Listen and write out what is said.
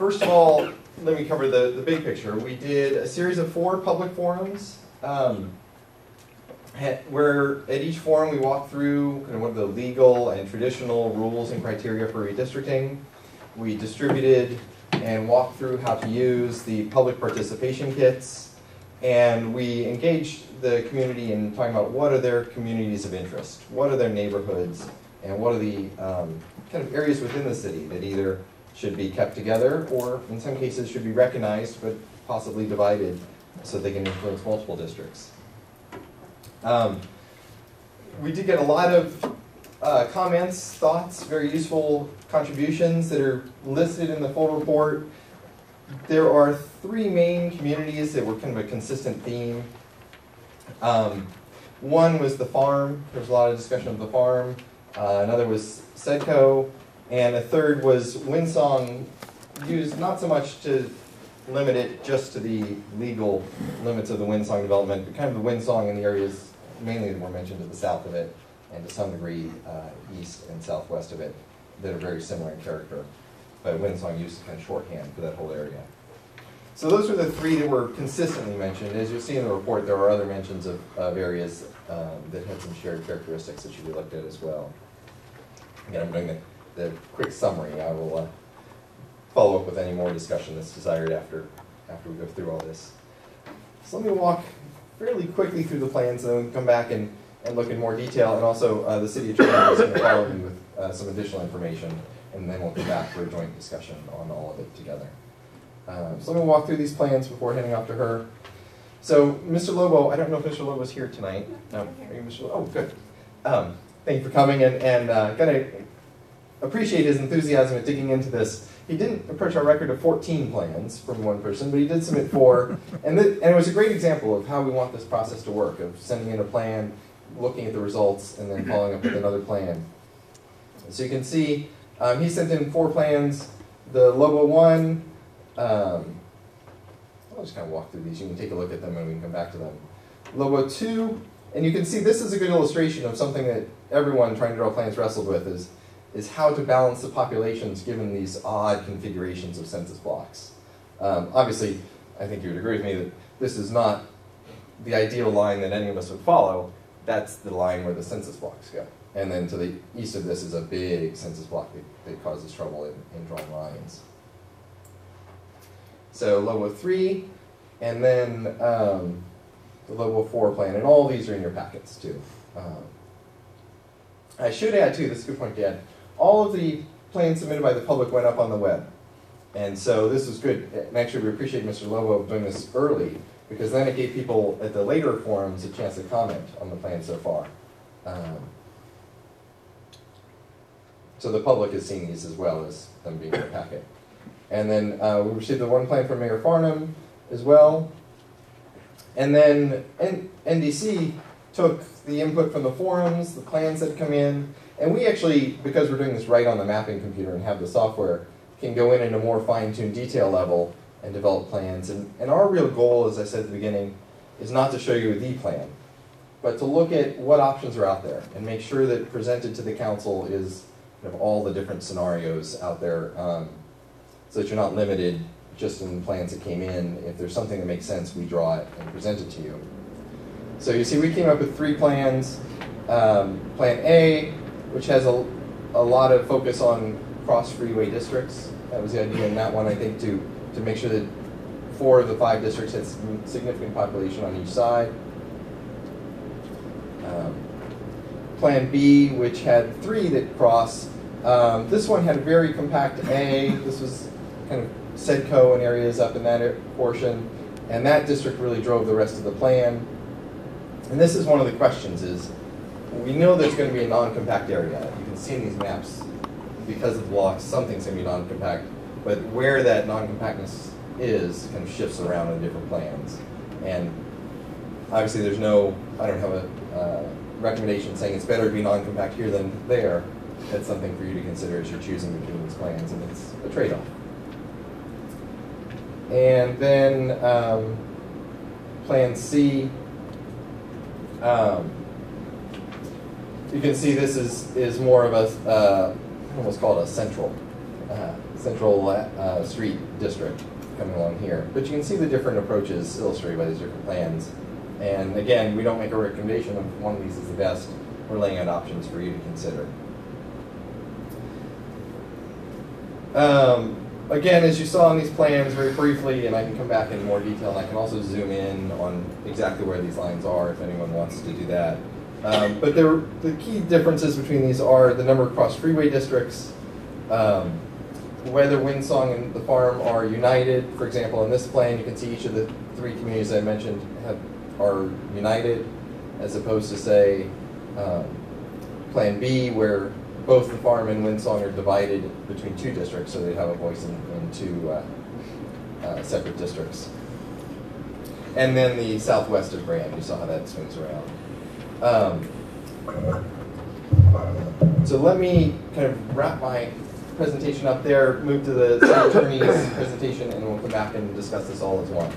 First of all, let me cover the big picture. We did a series of 4 public forums where at each forum we walked through kind of what are the legal and traditional rules and criteria for redistricting. We distributed and walked through how to use the public participation kits, and we engaged the community in talking about what are their communities of interest, what are their neighborhoods, and what are the kind of areas within the city that either should be kept together or in some cases should be recognized but possibly divided so they can influence multiple districts. We did get a lot of comments, thoughts, very useful contributions that are listed in the full report. There are 3 main communities that were kind of a consistent theme. One was the farm. There was a lot of discussion of the farm. Another was Sedco. And a third was Windsong, used not so much to limit it just to the legal limits of the Windsong development, but kind of the Windsong in the areas mainly that were mentioned to the south of it, and to some degree east and southwest of it, that are very similar in character. But Windsong used kind of shorthand for that whole area. So those were the 3 that were consistently mentioned. As you'll see in the report, there are other mentions of areas that had some shared characteristics that should be looked at as well. Again, I'm doing the quick summary. I will follow up with any more discussion that's desired after we go through all this. So let me walk fairly quickly through the plans, and then we'll come back and look in more detail. And also, the city attorney is going to follow me with some additional information, and then we'll come back for a joint discussion on all of it together. So let me walk through these plans before heading off to her. So Mr. Lobo, I don't know if Mr. Lobo is here tonight. No, are you Mr. Lobo? Oh, good. Thank you for coming, and gotta appreciate his enthusiasm at digging into this. He didn't approach our record of 14 plans from one person, but he did submit 4. And it was a great example of how we want this process to work, of sending in a plan, looking at the results, and then following up with another plan. So you can see he sent in 4 plans. The Lobo one, I'll just kind of walk through these. You can take a look at them and we can come back to them. Lobo 2, and you can see this is a good illustration of something that everyone trying to draw plans wrestled with, is how to balance the populations given these odd configurations of census blocks. Obviously, I think you would agree with me that this is not the ideal line that any of us would follow. That's the line where the census blocks go. And then to the east of this is a big census block that causes trouble in drawing lines. So Lobo 3, and then the Lobo 4 plan, and all these are in your packets too. I should add too, this is a good point to add, all of the plans submitted by the public went up on the web. And so this was good. And actually, we appreciate Mr. Lobo doing this early, because then it gave people at the later forums a chance to comment on the plan so far. So the public is seeing these as well as them being in the packet. And then we received the 1 plan from Mayor Farnham as well. And then NDC took the input from the forums, the plans that come in, and we actually, because we're doing this right on the mapping computer and have the software, can go in a more fine-tuned detail level and develop plans. And our real goal, as I said at the beginning, is not to show you the plan, but to look at what options are out there and make sure that presented to the council is kind of all the different scenarios out there, so that you're not limited just in the plans that came in. If there's something that makes sense, we draw it and present it to you. So you see we came up with 3 plans. Plan A, which has a lot of focus on cross-freeway districts. That was the idea in that one, I think, to make sure that 4 of the 5 districts had significant population on each side. Plan B, which had 3 that cross. This one had a very compact A. This was kind of Sedco and areas up in that portion. And that district really drove the rest of the plan. And this is one of the questions is, we know there's going to be a non-compact area. You can see in these maps, because of the blocks, something's going to be non-compact. But where that non-compactness is kind of shifts around in different plans. And obviously there's no, I don't have a recommendation saying it's better to be non-compact here than there. That's something for you to consider as you're choosing between these plans, and it's a trade-off. And then Plan C, you can see this is more of a, almost call it a central Central Street District coming along here. But you can see the different approaches illustrated by these different plans. And again, we don't make a recommendation of one of these is the best. We're laying out options for you to consider. Again, as you saw in these plans very briefly, and I can come back in more detail, and I can also zoom in on exactly where these lines are if anyone wants to do that. But the key differences between these are the number of cross-freeway districts, whether Windsong and the farm are united. For example, in this plan, you can see each of the three communities I mentioned are united, as opposed to, say, Plan B, where both the farm and Windsong are divided between two districts, so they have a voice in two separate districts. And then the southwest of Brand, you saw how that swings around. So let me kind of wrap my presentation up there, move to the city attorney's presentation, and we'll come back and discuss this all as one.